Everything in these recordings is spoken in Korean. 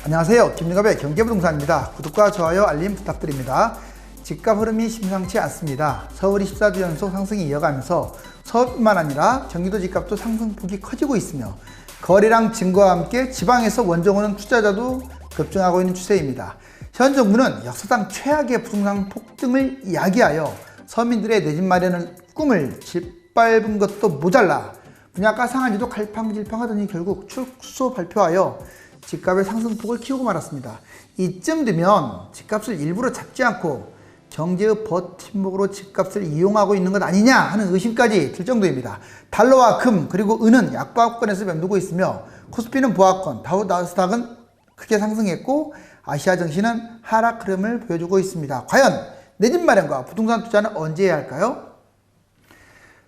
안녕하세요. 김유갑의 경제부동산입니다. 구독과 좋아요, 알림 부탁드립니다. 집값 흐름이 심상치 않습니다. 서울이 14주 연속 상승이 이어가면서 서울뿐만 아니라 경기도 집값도 상승폭이 커지고 있으며 거래량 증가와 함께 지방에서 원정오는 투자자도 급증하고 있는 추세입니다. 현 정부는 역사상 최악의 부동산 폭등을 이야기하여 서민들의 내 집 마련을 꿈을 짓밟은 것도 모자라 분양가 상한지도 갈팡질팡하더니 결국 축소 발표하여 집값의 상승폭을 키우고 말았습니다. 이쯤 되면 집값을 일부러 잡지 않고 경제의 버팀목으로 집값을 이용하고 있는 것 아니냐 하는 의심까지 들 정도입니다. 달러와 금 그리고 은은 약보합권에서 맴돌고 있으며 코스피는 보합권, 다우나스닥은 크게 상승했고 아시아 증시는 하락 흐름을 보여주고 있습니다. 과연 내 집 마련과 부동산 투자는 언제 해야 할까요?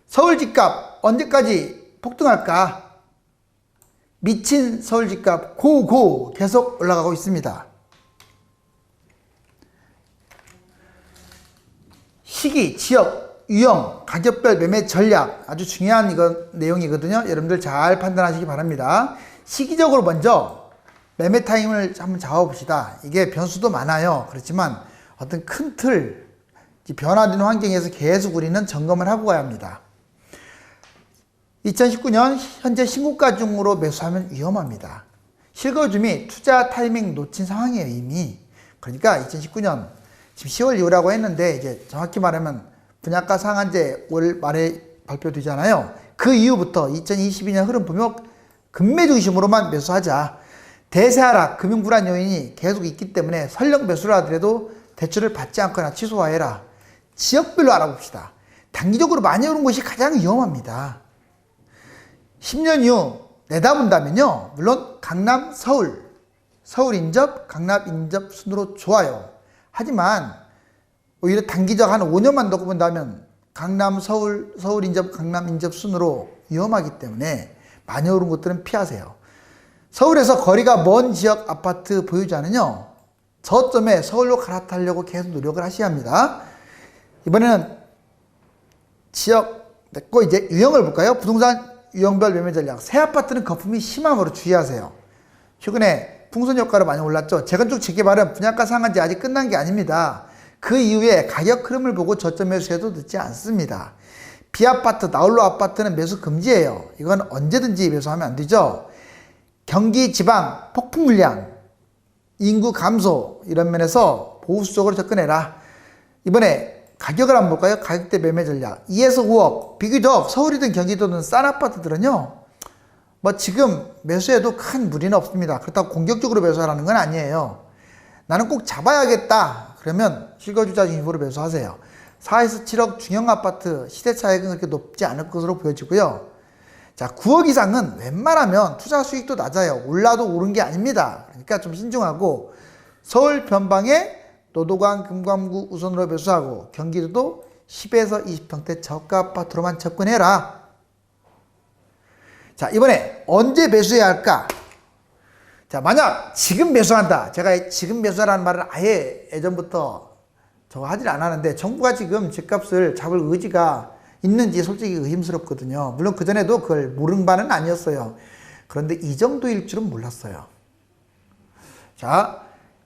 서울 집값 언제까지 폭등할까? 미친 서울 집값 고고 계속 올라가고 있습니다. 시기, 지역, 유형, 가격별 매매 전략 아주 중요한 내용이거든요. 여러분들 잘 판단하시기 바랍니다. 시기적으로 먼저 매매 타임을 한번 잡아봅시다. 이게 변수도 많아요. 그렇지만 어떤 큰 틀, 변화되는 환경에서 계속 우리는 점검을 하고 가야 합니다. 2019년 현재 신고가 중으로 매수하면 위험합니다. 실거주미 투자 타이밍 놓친 상황이에요, 이미. 그러니까 2019년 지금 10월 이후라고 했는데 이제 정확히 말하면 분양가 상한제 올 말에 발표되잖아요. 그 이후부터 2022년 흐름 보면 금매 중심으로만 매수하자. 대세 하락, 금융 불안 요인이 계속 있기 때문에 설령 매수를 하더라도 대출을 받지 않거나 취소하여라. 지역별로 알아봅시다. 단기적으로 많이 오른 곳이 가장 위험합니다. 10년 이후 내다본다면요. 물론 강남, 서울 인접, 강남 인접 순으로 좋아요. 하지만 오히려 단기적 한 5년만 놓고 본다면 강남, 서울 인접, 강남 인접 순으로 위험하기 때문에 많이 오른 곳들은 피하세요. 서울에서 거리가 먼 지역 아파트 보유자는요. 저점에 서울로 갈아타려고 계속 노력을 하셔야 합니다. 이번에는 지역 냈고 이제 유형을 볼까요? 부동산 유형별 매매 전략. 새 아파트는 거품이 심함으로 주의하세요. 최근에 풍선 효과로 많이 올랐죠. 재건축 재개발은 분양가 상한제 아직 끝난 게 아닙니다. 그 이후에 가격 흐름을 보고 저점 매수해도 늦지 않습니다. 비아파트, 나홀로 아파트는 매수 금지예요. 이건 언제든지 매수하면 안 되죠. 경기 지방 폭풍 물량, 인구 감소 이런 면에서 보수적으로 접근해라. 이번에 가격을 한번 볼까요? 가격대 매매 전략 2에서 5억. 비교적 서울이든 경기도든 싼 아파트들은요. 뭐 지금 매수해도 큰 무리는 없습니다. 그렇다고 공격적으로 매수하라는 건 아니에요. 나는 꼭 잡아야겠다. 그러면 실거주자 중심으로 매수하세요. 4에서 7억 중형 아파트 시세 차익은 그렇게 높지 않을 것으로 보여지고요. 자, 9억 이상은 웬만하면 투자 수익도 낮아요. 올라도 오른 게 아닙니다. 그러니까 좀 신중하고 서울 변방에 노도강, 금감구 우선으로 매수하고 경기도도 10에서 20평대 저가 아파트로만 접근해라. 자, 이번에 언제 매수해야 할까? 자, 만약 지금 매수한다. 제가 지금 매수하라는 말을 아예 예전부터 저거 하질 않았는데 정부가 지금 집값을 잡을 의지가 있는지 솔직히 의심스럽거든요. 물론 그전에도 그걸 모르는 바는 아니었어요. 그런데 이 정도일 줄은 몰랐어요. 자,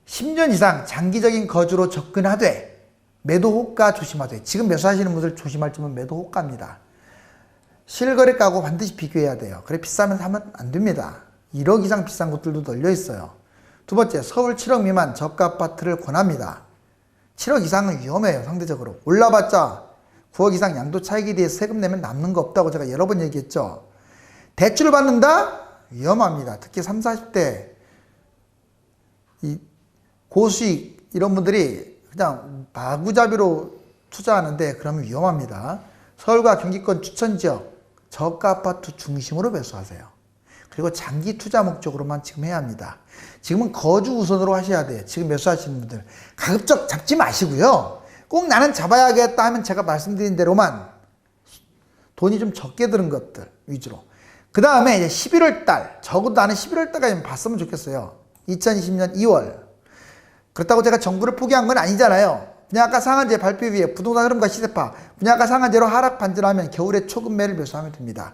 10년 이상 장기적인 거주로 접근하되 매도 호가 조심하되. 지금 매수하시는 분들 조심할 점은 매도 호가입니다. 실거래가하고 반드시 비교해야 돼요. 그래 비싸면 사면 안 됩니다. 1억 이상 비싼 곳들도 널려 있어요. 두 번째, 서울 7억 미만 저가 아파트를 권합니다. 7억 이상은 위험해요. 상대적으로 올라봤자 9억 이상 양도 차익에 대해서 세금 내면 남는 거 없다고 제가 여러 번 얘기했죠. 대출을 받는다? 위험합니다. 특히 30, 40대 이 고수익 이런 분들이 그냥 마구잡이로 투자하는데 그러면 위험합니다. 서울과 경기권 추천지역 저가 아파트 중심으로 매수하세요. 그리고 장기 투자 목적으로만 지금 해야 합니다. 지금은 거주 우선으로 하셔야 돼요. 지금 매수하시는 분들 가급적 잡지 마시고요. 꼭 나는 잡아야겠다 하면 제가 말씀드린 대로만 돈이 좀 적게 드는 것들 위주로. 그 다음에 이제 11월 달, 적어도 나는 11월 달까지 봤으면 좋겠어요. 2020년 2월. 그렇다고 제가 정부를 포기한 건 아니잖아요. 분양가 상한제 발표 위에 부동산 흐름과 시세파, 분양가 상한제로 하락 반전하면 겨울에 초급매를 매수하면 됩니다.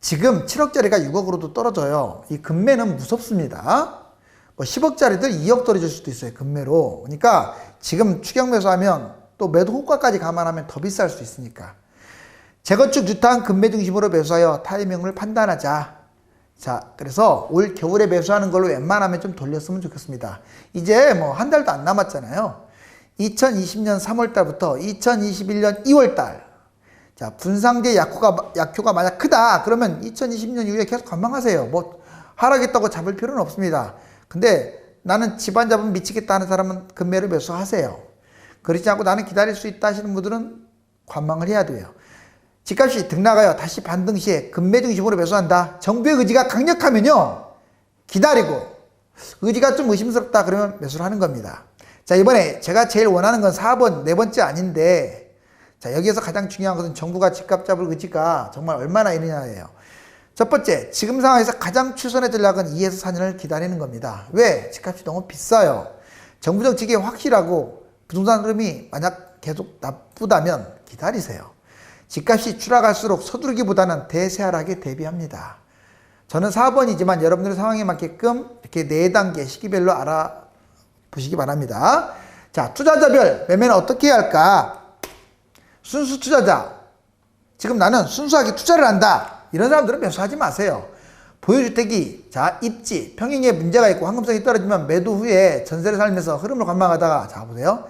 지금 7억짜리가 6억으로도 떨어져요. 이 급매는 무섭습니다. 뭐 10억짜리들 2억 떨어질 수도 있어요. 급매로. 그러니까 지금 추격 매수하면 또 매도 호가까지 감안하면 더 비쌀 수 있으니까. 재건축 주탄 급매 중심으로 매수하여 타이밍을 판단하자. 자, 그래서 올 겨울에 매수하는 걸로 웬만하면 좀 돌렸으면 좋겠습니다. 이제 뭐 한 달도 안 남았잖아요. 2020년 3월달부터 2021년 2월달. 자, 분상제 약효가 만약 크다. 그러면 2020년 이후에 계속 관망하세요. 뭐 하락했다고 잡을 필요는 없습니다. 근데 나는 집안 잡으면 미치겠다 하는 사람은 급매로 매수하세요. 그렇지 않고 나는 기다릴 수 있다 하시는 분들은 관망을 해야 돼요. 집값이 등락하여 다시 반등 시에 급매 중심으로 매수한다. 정부의 의지가 강력하면요, 기다리고, 의지가 좀 의심스럽다 그러면 매수를 하는 겁니다. 자, 이번에 제가 제일 원하는 건 4번, 네 번째 아닌데, 자, 여기에서 가장 중요한 것은 정부가 집값 잡을 의지가 정말 얼마나 있느냐예요. 첫 번째, 지금 상황에서 가장 최선의 전략은 2에서 4년을 기다리는 겁니다. 왜? 집값이 너무 비싸요. 정부 정책이 확실하고 부동산 흐름이 만약 계속 나쁘다면 기다리세요. 집값이 추락할수록 서두르기보다는 대세하락에 대비합니다. 저는 4번이지만 여러분들의 상황에 맞게끔 이렇게 4단계 시기별로 알아보시기 바랍니다. 자, 투자자별 매매는 어떻게 해야 할까? 순수 투자자. 지금 나는 순수하게 투자를 한다. 이런 사람들은 매수하지 마세요. 보유주택이, 자, 입지, 평형에 문제가 있고 황금성이 떨어지면 매도 후에 전세를 살면서 흐름을 관망하다가, 자, 보세요.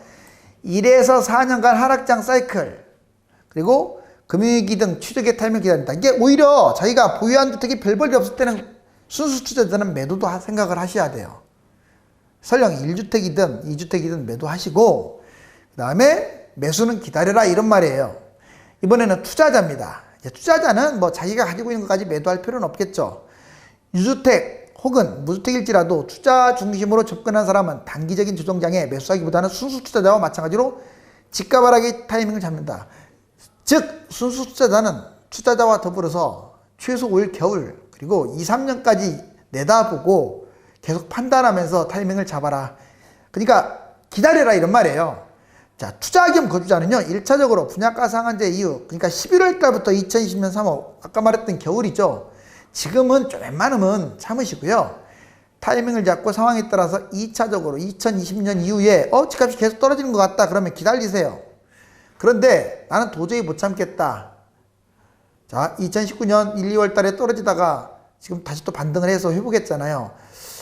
1에서 4년간 하락장 사이클, 그리고 금융위기 등 취득의 타이밍을 기다린다. 이게 오히려 자기가 보유한 주택이 별 볼일 없을 때는 순수 투자자는 매도도 생각을 하셔야 돼요. 설령 1주택이든 2주택이든 매도하시고, 그 다음에 매수는 기다려라 이런 말이에요. 이번에는 투자자입니다. 투자자는 뭐 자기가 가지고 있는 것까지 매도할 필요는 없겠죠. 유주택 혹은 무주택일지라도 투자 중심으로 접근한 사람은 단기적인 조정장에 매수하기보다는 순수 투자자와 마찬가지로 집값 하락의 타이밍을 잡는다. 즉 순수 투자자는 투자자와 더불어서 최소 올 겨울 그리고 2, 3년까지 내다보고 계속 판단하면서 타이밍을 잡아라. 그러니까 기다려라 이런 말이에요. 자, 투자 겸 거주자는요, 1차적으로 분양가 상한제 이후, 그러니까 11월 달부터 2020년 3월, 아까 말했던 겨울이죠. 지금은 좀 웬만하면 참으시고요. 타이밍을 잡고 상황에 따라서 2차적으로 2020년 이후에 집값이 계속 떨어지는 것 같다. 그러면 기다리세요. 그런데 나는 도저히 못 참겠다. 자, 2019년 1, 2월 달에 떨어지다가 지금 다시 또 반등을 해서 회복했잖아요.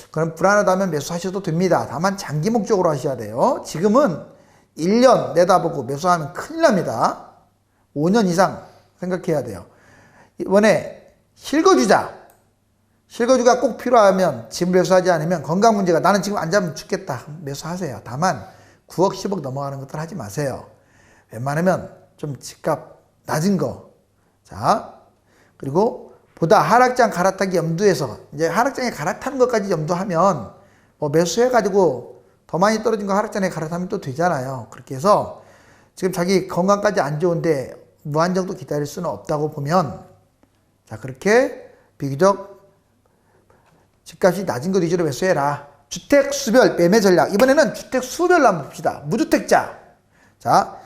그럼 불안하다면 매수하셔도 됩니다. 다만 장기 목적으로 하셔야 돼요. 지금은 1년 내다보고 매수하면 큰일 납니다. 5년 이상 생각해야 돼요. 이번에 실거주자. 실거주가 꼭 필요하면 집 매수하지 않으면 건강 문제가 나는 지금 안 잡으면 죽겠다. 매수하세요. 다만 9억, 10억 넘어가는 것들 하지 마세요. 웬만하면 좀 집값 낮은 거. 자, 그리고 보다 하락장 갈아타기 염두에서 이제 하락장에 갈아타는 것까지 염두하면 뭐 매수해가지고 더 많이 떨어진 거 하락장에 갈아타면 또 되잖아요. 그렇게 해서 지금 자기 건강까지 안 좋은데 무한 정도 기다릴 수는 없다고 보면, 자, 그렇게 비교적 집값이 낮은 것 위주로 매수해라. 주택 수별 매매 전략. 이번에는 주택 수별로 한번 봅시다. 무주택자. 자,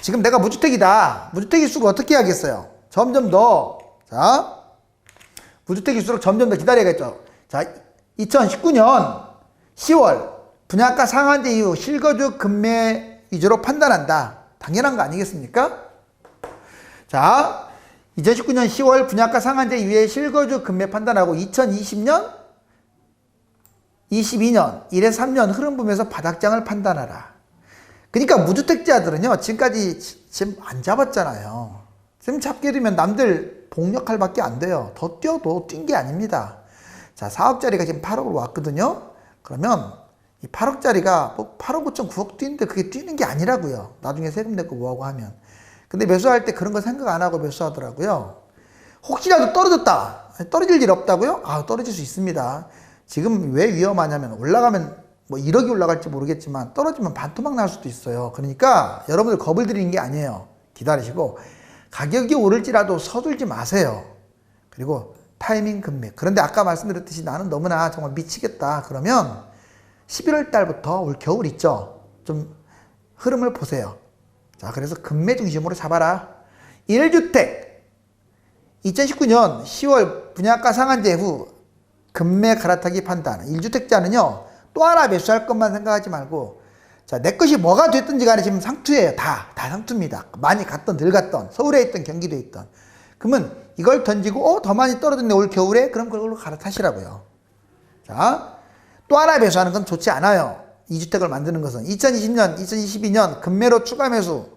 지금 내가 무주택이다. 무주택일수록 어떻게 해야겠어요? 점점 더, 자, 무주택일수록 점점 더 기다려야겠죠. 자, 2019년 10월 분양가 상한제 이후 실거주 급매 위주로 판단한다. 당연한 거 아니겠습니까? 자, 2019년 10월 분양가 상한제 이후에 실거주 급매 판단하고 2020년, 22년, 1에 3년 흐름 보면서 바닥장을 판단하라. 그러니까 무주택자들은요, 지금까지 지금 안 잡았잖아요. 지금 잡게 되면 남들 복역할 밖에 안 돼요. 더 뛰어도 뛴 게 아닙니다. 자, 4억짜리가 지금 8억으로 왔거든요. 그러면 이 8억짜리가 뭐 8억 5천 9억 뛰는데 그게 뛰는 게 아니라고요. 나중에 세금 내고 뭐하고 하면. 근데 매수할 때 그런 거 생각 안 하고 매수하더라고요. 혹시라도 떨어졌다. 떨어질 일 없다고요? 아, 떨어질 수 있습니다. 지금 왜 위험하냐면 올라가면 뭐 1억이 올라갈지 모르겠지만 떨어지면 반토막 날 수도 있어요. 그러니까 여러분들 겁을 들이는 게 아니에요. 기다리시고 가격이 오를지라도 서둘지 마세요. 그리고 타이밍 급매. 그런데 아까 말씀드렸듯이 나는 너무나 정말 미치겠다. 그러면 11월 달부터 올 겨울 있죠. 좀 흐름을 보세요. 자, 그래서 급매 중심으로 잡아라. 1주택. 2019년 10월 분양가 상한제 후 급매 갈아타기 판단. 1주택자는요, 또 하나 매수할 것만 생각하지 말고, 자, 내 것이 뭐가 됐든지 간에 지금 상투예요. 다 상투입니다. 많이 갔던, 덜 갔던, 서울에 있던, 경기도에 있던. 그러면 이걸 던지고, 더 많이 떨어졌네, 올 겨울에? 그럼 그걸로 갈아타시라고요. 자, 또 하나 매수하는 건 좋지 않아요. 2주택을 만드는 것은. 2020년, 2022년 급매로 추가 매수.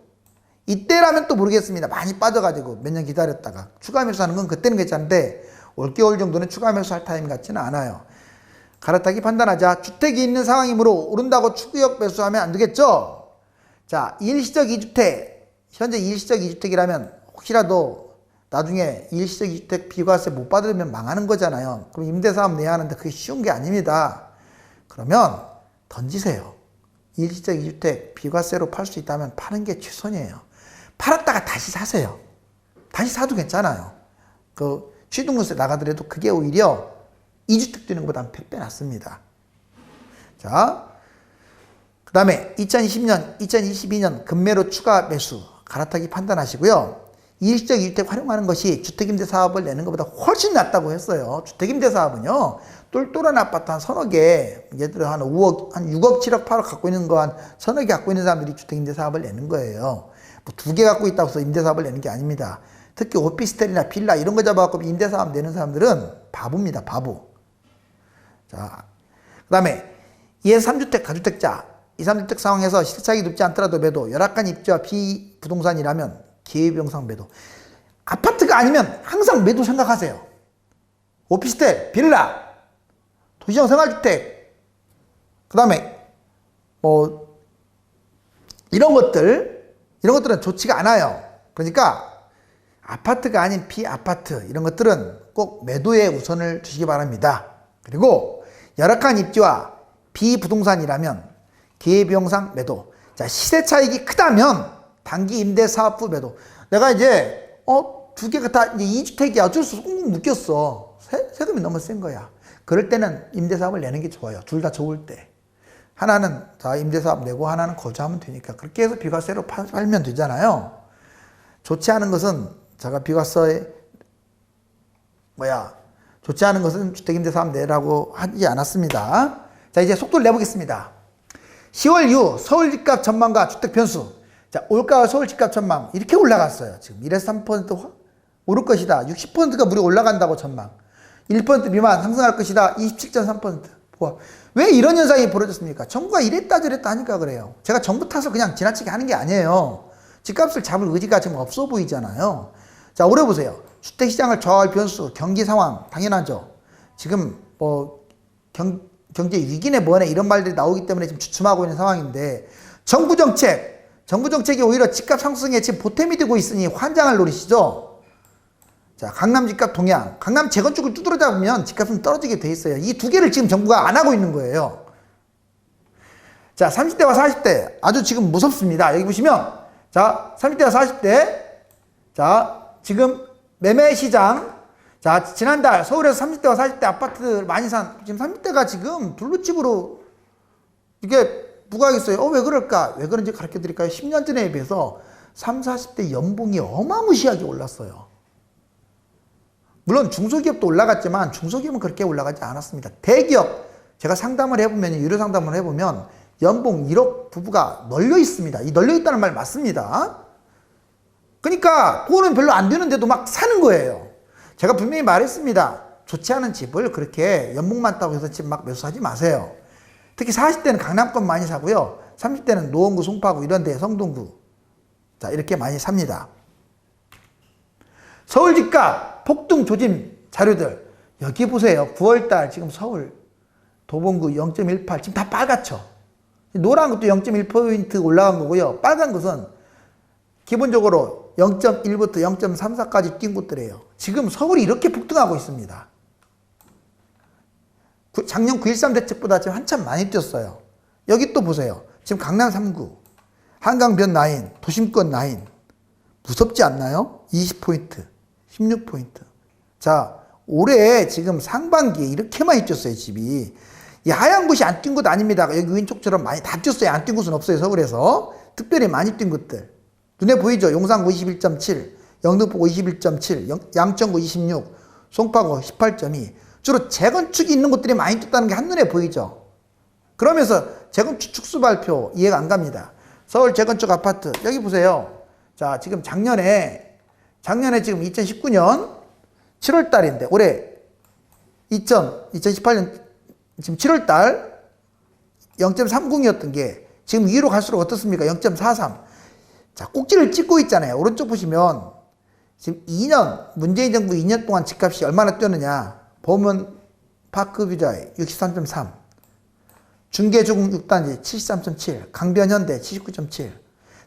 이때라면 또 모르겠습니다. 많이 빠져가지고 몇 년 기다렸다가. 추가 매수하는 건 그때는 괜찮은데, 올겨울 정도는 추가 매수할 타임 같지는 않아요. 갈아타기 판단하자. 주택이 있는 상황이므로 오른다고 추구역 매수하면 안 되겠죠? 자, 일시적 2주택. 현재 일시적 2주택이라면 혹시라도 나중에 일시적 2주택 비과세 못 받으면 망하는 거잖아요. 그럼 임대사업 내야 하는데 그게 쉬운 게 아닙니다. 그러면 던지세요. 일시적 2주택 비과세로 팔 수 있다면 파는 게 최선이에요. 팔았다가 다시 사세요. 다시 사도 괜찮아요. 그 취등록세 나가더라도 그게 오히려 2주택 되는 것보다 100배 낫습니다. 자, 그 다음에 2020년, 2022년 급매로 추가 매수 갈아타기 판단하시고요. 일시적 2주택 활용하는 것이 주택임대사업을 내는 것보다 훨씬 낫다고 했어요. 주택임대사업은요, 똘똘한 아파트 한 서너 개, 예를 들어 한 5억, 한 6억, 7억, 8억 갖고 있는 거 한 서너 개 갖고 있는 사람들이 주택임대사업을 내는 거예요. 뭐 2개 갖고 있다고 해서 임대사업을 내는 게 아닙니다. 특히 오피스텔이나 빌라 이런 거 잡아갖고 임대사업 내는 사람들은 바보입니다. 바보. 자, 그 다음에 2에서 3주택 다주택자, 2, 3주택 상황에서 시세차익이 높지 않더라도 매도, 열악한 입지와 비부동산이라면 기회비용상 매도. 아파트가 아니면 항상 매도 생각하세요. 오피스텔, 빌라, 도시형 생활주택, 그 다음에 이런 것들은 좋지가 않아요. 그러니까 아파트가 아닌 비아파트 이런 것들은 꼭 매도에 우선을 주시기 바랍니다. 그리고 열악한 입지와 비부동산이라면 기회비용상 매도. 자, 시세 차익이 크다면 단기 임대 사업 후 매도. 내가 이제 2개가 다 이제 2주택이야. 어쩔 수 없어. 꽁꽁 묶였어. 세금이 너무 센 거야. 그럴 때는 임대 사업을 내는 게 좋아요. 둘 다 좋을 때. 하나는 자 임대 사업 내고 하나는 거주하면 되니까 그렇게 해서 비과세로 팔면 되잖아요. 좋지 않은 것은 제가 비과세 좋지 않은 것은 주택임대사업 내라고 하지 않았습니다. 자, 이제 속도를 내보겠습니다. 10월 이후 서울 집값 전망과 주택 변수. 자, 올가을 서울 집값 전망 이렇게 올라갔어요. 지금 1에서 3% 오를 것이다. 60%가 무려 올라간다고 전망. 1% 미만 상승할 것이다. 27.3%. 왜 이런 현상이 벌어졌습니까? 정부가 이랬다 저랬다 하니까 그래요. 제가 정부 탓을 그냥 지나치게 하는 게 아니에요. 집값을 잡을 의지가 지금 없어 보이잖아요. 자, 올해 보세요. 주택시장을 좌우할 변수, 경기 상황 당연하죠. 지금 경제 위기네 뭐네 이런 말들이 나오기 때문에 지금 주춤하고 있는 상황인데 정부 정책이 오히려 집값 상승에 지금 보탬이 되고 있으니 환장을 노리시죠. 자, 강남 집값 동향. 강남 재건축을 두드려 잡으면 집값은 떨어지게 돼 있어요. 이 두 개를 지금 정부가 안 하고 있는 거예요. 자, 30대와 40대 아주 지금 무섭습니다. 여기 보시면 자, 30대와 40대 자, 지금 매매 시장 자, 지난달 서울에서 30대와 40대 아파트 많이 산 지금 30대가 지금 둘루집으로 이게 누가 하겠어요? 왜 그럴까? 왜 그런지 가르쳐 드릴까요? 10년 전에 비해서 30, 40대 연봉이 어마무시하게 올랐어요. 물론 중소기업도 올라갔지만 중소기업은 그렇게 올라가지 않았습니다. 대기업 제가 상담을 해보면 유료 상담을 해보면 연봉 1억 부부가 널려 있습니다. 이 널려 있다는 말 맞습니다. 그러니까 돈은 별로 안 되는데도 막 사는 거예요. 제가 분명히 말했습니다. 좋지 않은 집을 그렇게 연봉 많다고 해서 집 막 매수하지 마세요. 특히 40대는 강남권 많이 사고요. 30대는 노원구, 송파구 이런 데 성동구 자 이렇게 많이 삽니다. 서울 집값 폭등 조짐 자료들 여기 보세요. 9월달 지금 서울 도봉구 0.18 지금 다 빨갛죠. 노란 것도 0.1% 올라간 거고요. 빨간 것은 기본적으로 0.1부터 0.34까지 뛴 곳들이에요. 지금 서울이 이렇게 폭등하고 있습니다. 작년 9.13 대책보다 지금 한참 많이 뛰었어요. 여기 또 보세요. 지금 강남 3구, 한강변 라인, 도심권 라인 무섭지 않나요? 20포인트, 16포인트. 자, 올해 지금 상반기에 이렇게 많이 뛰었어요, 집이. 이 하얀 곳이 안 뛴 곳 아닙니다. 여기 왼쪽처럼 많이 다 뛰었어요. 안 뛴 곳은 없어요, 서울에서. 특별히 많이 뛴 곳들. 눈에 보이죠? 용산구 21.7, 영등포구 21.7, 양천구 26, 송파구 18.2. 주로 재건축이 있는 곳들이 많이 뛰었다는 게 한눈에 보이죠? 그러면서 재건축 축수 발표 이해가 안 갑니다. 서울 재건축 아파트 여기 보세요. 자, 지금 작년에 지금 2019년 7월 달인데 올해 2018년 지금 7월 달 0.30이었던 게 지금 위로 갈수록 어떻습니까? 0.43. 자, 꼭지를 찍고 있잖아요. 오른쪽 보시면 지금 2년 문재인 정부 2년 동안 집값이 얼마나 뛰었느냐 보면 파크뷰자이 63.3, 중계조금 6단지 73.7, 강변현대 79.7,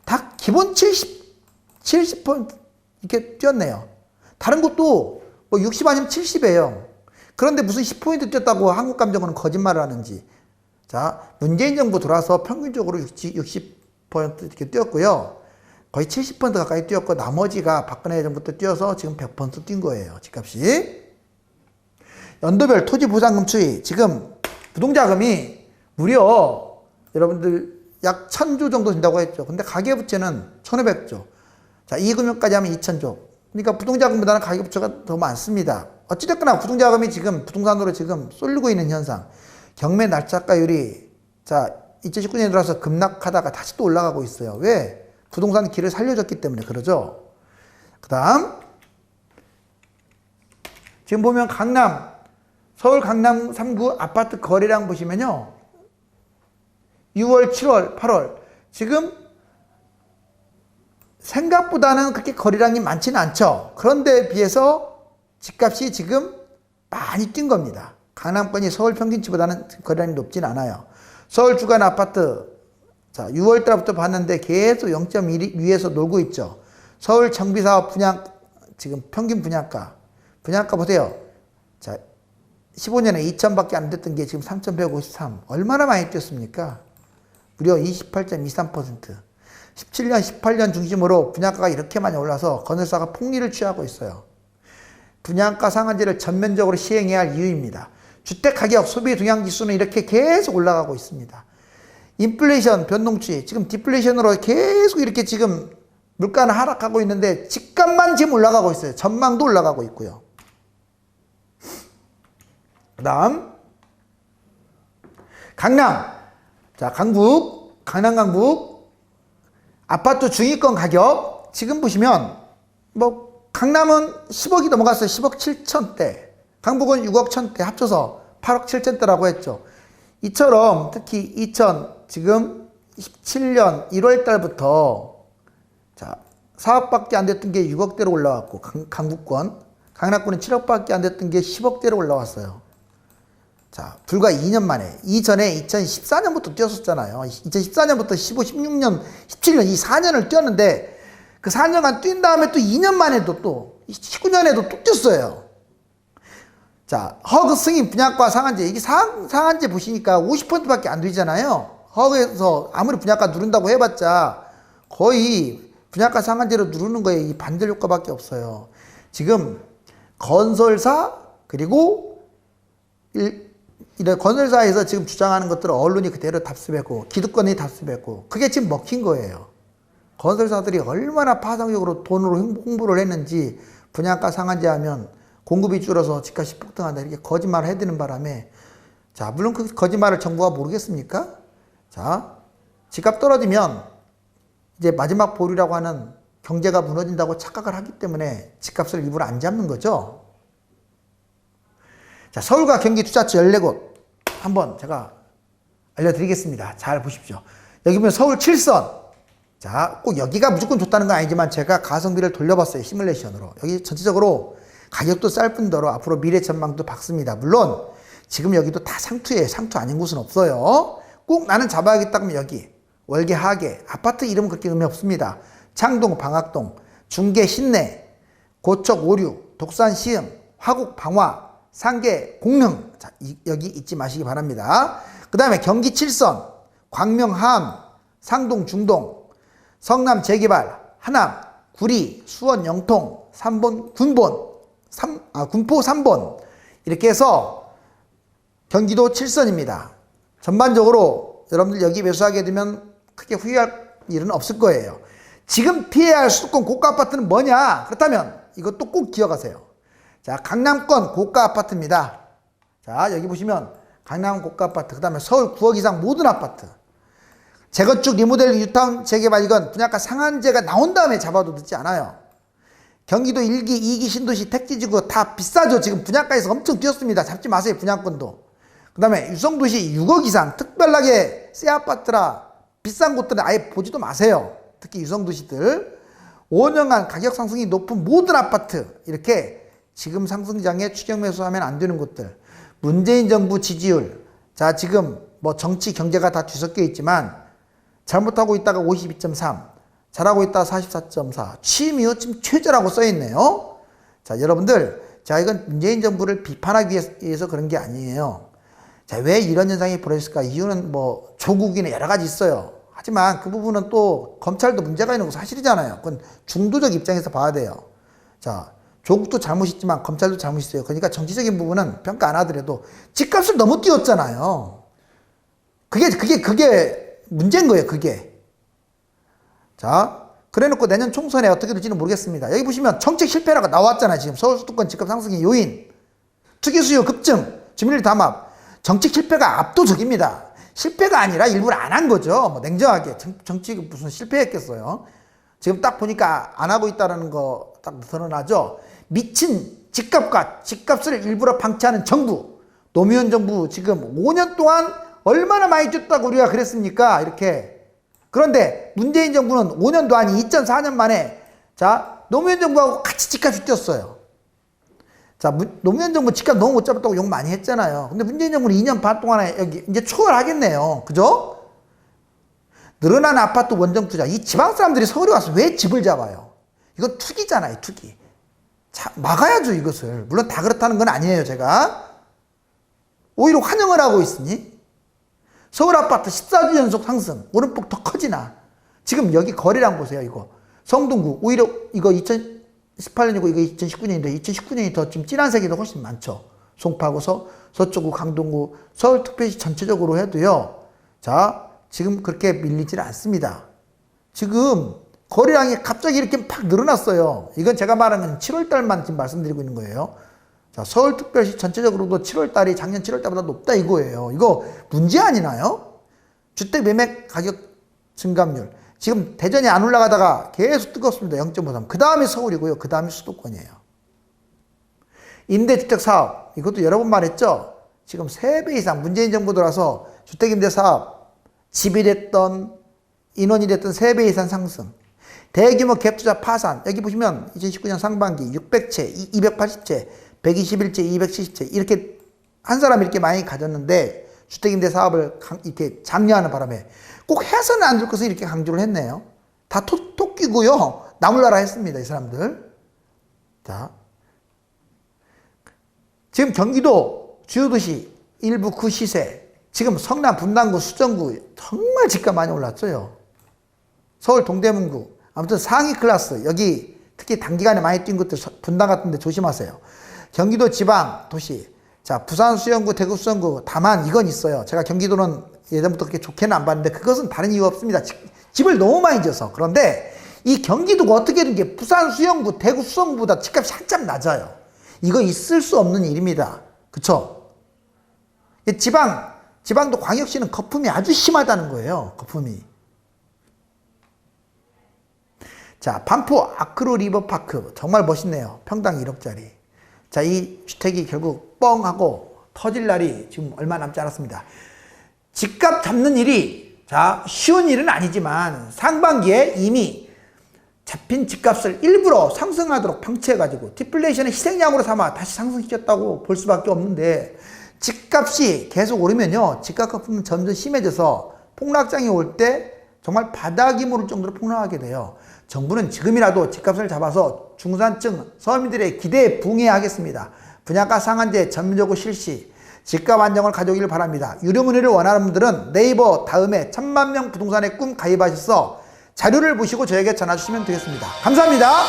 다 기본 70% 이렇게 뛰었네요. 다른 곳도 뭐 60 아니면 70이에요. 그런데 무슨 10% 뛰었다고 한국감정원은 거짓말을 하는지. 자, 문재인 정부 돌아서 평균적으로 60% 이렇게 뛰었고요. 거의 70% 가까이 뛰었고 나머지가 박근혜 정부 때 뛰어서 지금 100% 뛴 거예요. 집값이. 연도별 토지보상금 추이. 지금 부동자금이 무려 여러분들 약 1000조 정도 된다고 했죠. 근데 가계부채는 1500조. 자, 이금융까지 하면 2000조. 그러니까 부동자금보다는 가계부채가 더 많습니다. 어찌됐거나 부동자금이 지금 부동산으로 지금 쏠리고 있는 현상. 경매 날짜가율이 자 2019년에 들어서 급락하다가 다시 또 올라가고 있어요. 왜? 부동산 길을 살려줬기 때문에 그러죠. 그 다음 지금 보면 서울 강남 3구 아파트 거래량 보시면요. 6월, 7월, 8월 지금 생각보다는 그렇게 거래량이 많지는 않죠. 그런데 비해서 집값이 지금 많이 뛴 겁니다. 강남권이 서울 평균치보다는 거래량이 높진 않아요. 서울 주간 아파트 자 6월 달부터 봤는데 계속 0.1 위에서 놀고 있죠. 서울 정비사업 분양 지금 평균 분양가 보세요. 자 15년에 2천밖에 안 됐던 게 지금 3,153 얼마나 많이 뛰었습니까? 무려 28.23%. 17년, 18년 중심으로 분양가가 이렇게 많이 올라서 건설사가 폭리를 취하고 있어요. 분양가 상한제를 전면적으로 시행해야 할 이유입니다. 주택가격, 소비 동향지수는 이렇게 계속 올라가고 있습니다. 인플레이션, 변동치, 지금 디플레이션으로 계속 이렇게 지금 물가는 하락하고 있는데 집값만 지금 올라가고 있어요. 전망도 올라가고 있고요. 그 다음 강남. 자, 강남 강북 아파트 중위권 가격 지금 보시면 뭐 강남은 10억이 넘어갔어요. 10억 7천대. 강북은 6억 1천대 합쳐서 8억 7천대라고 했죠. 이처럼 특히 지금 17년 1월 달부터 자 4억밖에 안 됐던 게 6억대로 올라왔고 강북권, 강남권은 7억밖에 안 됐던 게 10억대로 올라왔어요. 자, 불과 2년 만에. 이전에 2014년부터 뛰었었잖아요. 2014년부터 15, 16년, 17년 이 4년을 뛰었는데 그 4년간 뛴 다음에 또 2년 만에도 또 19년에도 또 뛰었어요. 자, 허그 승인 분양가 상한제. 이게 상한제 보시니까 50%밖에 안 되잖아요. 허그에서 아무리 분양가 누른다고 해봤자 거의 분양가 상한제로 누르는 거에 이 반대 효과밖에 없어요. 지금 건설사 그리고 이런 건설사에서 지금 주장하는 것들을 언론이 그대로 답습했고 기득권이 답습했고 그게 지금 먹힌 거예요. 건설사들이 얼마나 파상적으로 돈으로 홍보를 했는지 분양가 상한제 하면 공급이 줄어서 집값이 폭등한다 이렇게 거짓말을 해드는 바람에 자 물론 그 거짓말을 정부가 모르겠습니까? 자 집값 떨어지면 이제 마지막 보류라고 하는 경제가 무너진다고 착각을 하기 때문에 집값을 일부러 안 잡는 거죠. 자 서울과 경기 투자처 14곳 한번 제가 알려드리겠습니다. 잘 보십시오. 여기 보면 서울 7선 자 꼭 여기가 무조건 좋다는 건 아니지만 제가 가성비를 돌려봤어요. 시뮬레이션으로. 여기 전체적으로 가격도 쌀 뿐더러 앞으로 미래 전망도 밝습니다. 물론 지금 여기도 다 상투예요. 상투 아닌 곳은 없어요. 꼭 나는 잡아야겠다 그러면 여기 월계 하계 아파트 이름은 그렇게 의미 없습니다. 창동 방학동 중계 신내 고척 오류 독산 시흥 화곡 방화 상계 공릉 자, 여기 잊지 마시기 바랍니다. 그 다음에 경기 7선 광명 하암 상동 중동 성남 재개발 하남 구리 수원 영통 3번 군포 3번 이렇게 해서 경기도 7선입니다. 전반적으로 여러분들 여기 매수하게 되면 크게 후회할 일은 없을 거예요. 지금 피해야 할 수도권 고가 아파트는 뭐냐? 그렇다면 이것도 꼭 기억하세요. 자, 강남권 고가 아파트입니다. 자, 여기 보시면 강남 고가 아파트, 그 다음에 서울 9억 이상 모든 아파트. 재건축, 리모델링, 뉴타운 재개발 이건 분양가 상한제가 나온 다음에 잡아도 늦지 않아요. 경기도 1기, 2기 신도시 택지지구 다 비싸죠. 지금 분양가에서 엄청 뛰었습니다. 잡지 마세요. 분양권도. 그 다음에 유성도시 6억 이상 특별하게 새 아파트라 비싼 곳들은 아예 보지도 마세요. 특히 유성도시들. 5년간 가격 상승이 높은 모든 아파트, 이렇게 지금 상승장에 추격 매수하면 안 되는 곳들. 문재인 정부 지지율, 자 지금 뭐 정치 경제가 다 뒤섞여 있지만 잘못하고 있다가 52.3, 잘하고 있다가 44.4, 취임 이후 지금 최저라고 써있네요. 자 여러분들, 자 이건 문재인 정부를 비판하기 위해서 그런 게 아니에요. 자 왜 이런 현상이 벌어졌을까? 이유는 뭐 조국이나 여러 가지 있어요. 하지만 그 부분은 또 검찰도 문제가 있는 거 사실이잖아요. 그건 중도적 입장에서 봐야 돼요. 자 조국도 잘못 있지만 검찰도 잘못 있어요. 그러니까 정치적인 부분은 평가 안 하더라도 집값을 너무 띄웠잖아요. 그게 문제인 거예요. 그게. 자 그래 놓고 내년 총선에 어떻게 될지는 모르겠습니다. 여기 보시면 정책 실패라고 나왔잖아요. 지금 서울 수도권 집값 상승의 요인, 투기 수요 급증, 주민들 담합. 정책 실패가 압도적입니다. 실패가 아니라 일부러 안 한 거죠. 뭐 냉정하게. 정치 무슨 실패했겠어요. 지금 딱 보니까 안 하고 있다는 거 딱 드러나죠. 미친 집값과 집값을 일부러 방치하는 정부. 노무현 정부 지금 5년 동안 얼마나 많이 줬다고 우리가 그랬습니까? 이렇게. 그런데 문재인 정부는 5년도 아니 2004년 만에 자 노무현 정부하고 같이 집값이 뛰었어요. 자 노무현 정부 집값 너무 못 잡았다고 욕 많이 했잖아요. 근데 문재인 정부는 2년 반 동안에 여기 이제 초월하겠네요. 그죠? 늘어난 아파트 원정 투자. 이 지방 사람들이 서울에 와서 왜 집을 잡아요? 이건 투기잖아요. 투기. 자, 막아야죠 이것을. 물론 다 그렇다는 건 아니에요. 제가 오히려 환영을 하고 있으니 서울 아파트 14주 연속 상승. 오름폭 더 커지나. 지금 여기 거래량 보세요. 이거 성동구 오히려 이거 2018년이고 이거 2019년인데 2019년이 더 좀 진한 색이 더 훨씬 많죠. 송파구, 서초구, 강동구, 서울특별시 전체적으로 해도요. 자 지금 그렇게 밀리질 않습니다. 지금 거래량이 갑자기 이렇게 팍 늘어났어요. 이건 제가 말하는 7월달만 지금 말씀드리고 있는 거예요. 자, 서울특별시 전체적으로도 7월달이 작년 7월달보다 높다 이거예요. 이거 문제 아니나요? 주택 매매 가격 증감률. 지금 대전이 안 올라가다가 계속 뜨겁습니다. 0.53. 그 다음에 서울이고요. 그 다음에 수도권이에요. 임대주택 사업. 이것도 여러 번 말했죠. 지금 3배 이상 문재인 정부 들어와서 주택임대 사업 집이 됐던 인원이 됐던 3배 이상 상승. 대규모 갭투자 파산. 여기 보시면 2019년 상반기 600채, 280채, 121채, 270채 이렇게 한 사람이 이렇게 많이 가졌는데 주택임대 사업을 이렇게 장려하는 바람에 꼭 해서는 안 될 것을 이렇게 강조를 했네요. 다 토끼고요. 나몰라라 했습니다. 이 사람들. 자, 지금 경기도 주요 도시 일부 구 시세. 지금 성남, 분당구, 수정구 정말 집값 많이 올랐어요. 서울 동대문구. 아무튼 상위 클래스. 여기 특히 단기간에 많이 뛴 것들 분당 같은 데 조심하세요. 경기도 지방 도시. 자, 부산 수영구, 대구 수영구. 다만 이건 있어요. 제가 경기도는 예전부터 그렇게 좋게는 안 봤는데 그것은 다른 이유가 없습니다. 집을 너무 많이 지어서. 그런데 이 경기도가 어떻게 된 게 부산 수영구, 대구 수영구보다 집값이 살짝 낮아요. 이거 있을 수 없는 일입니다. 그쵸? 지방도 광역시는 거품이 아주 심하다는 거예요. 거품이. 자, 반포 아크로 리버파크. 정말 멋있네요. 평당 1억짜리. 자, 이 주택이 결국 뻥 하고 터질 날이 지금 얼마 남지 않았습니다. 집값 잡는 일이 자 쉬운 일은 아니지만 상반기에 이미 잡힌 집값을 일부러 상승하도록 방치해가지고 디플레이션의 희생양으로 삼아 다시 상승시켰다고 볼 수밖에 없는데 집값이 계속 오르면요. 집값 거품은 점점 심해져서 폭락장이 올 때 정말 바닥이 모를 정도로 폭락하게 돼요. 정부는 지금이라도 집값을 잡아서 중산층 서민들의 기대에 부응해야겠습니다. 분양가 상한제 전면적으로 실시, 집값 안정을 가져오길 바랍니다. 유료 문의를 원하는 분들은 네이버 다음에 1000만 명 부동산의 꿈 가입하셔서 자료를 보시고 저에게 전화 주시면 되겠습니다. 감사합니다.